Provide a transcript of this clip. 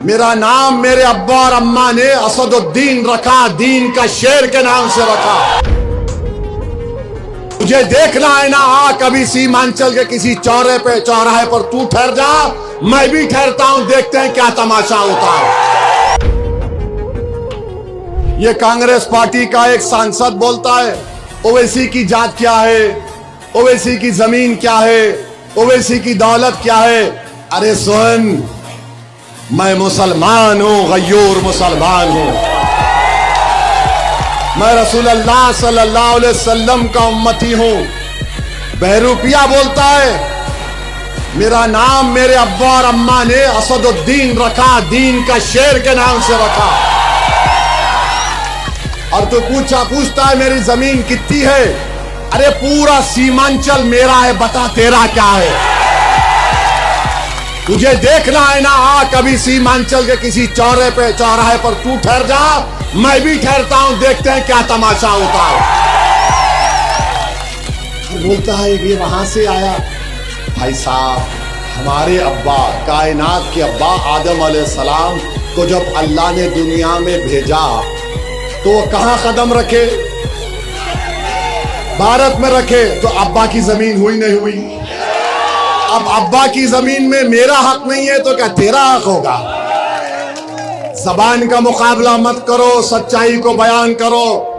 मेरा नाम मेरे अब्बा और अम्मा ने असदुद्दीन रखा, दीन का शेर के नाम से रखा। मुझे देखना है ना, आ कभी सीमांचल के किसी चौराहे पर तू ठहर जा, मैं भी ठहरता हूं, देखते हैं क्या तमाशा होता है। ये कांग्रेस पार्टी का एक सांसद बोलता है ओवैसी की जात क्या है, ओवैसी की जमीन क्या है, ओवैसी की दौलत क्या है। अरे सुन, मैं मुसलमान हूं, गयूर मुसलमान हूं। मैं रसूल अल्लाह सल्लल्लाहु अलैहि वसल्लम का उम्मती हूं। बहरूपिया बोलता है मेरा नाम मेरे अब्बा और अम्मा ने असदुद्दीन रखा, दीन का शेर के नाम से रखा। और तू पूछता है मेरी जमीन कितनी है। अरे पूरा सीमांचल मेरा है, बता तेरा क्या है। तुझे देखना है ना, आ कभी सीमांचल के किसी चौराहे पर तू ठहर जा, मैं भी ठहरता हूं, देखते हैं क्या तमाशा होता है। बोलता है ये वहां से आया। भाई साहब, हमारे अब्बा, कायनात के अब्बा आदम अलैहिस्सलाम को जब अल्लाह ने दुनिया में भेजा तो वो कहां कदम रखे? भारत में रखे। तो अब्बा की जमीन हुई नहीं हुई? अब अब्बा की जमीन में मेरा हक नहीं है तो क्या तेरा हक होगा? ज़बान का मुकाबला मत करो, सच्चाई को बयान करो।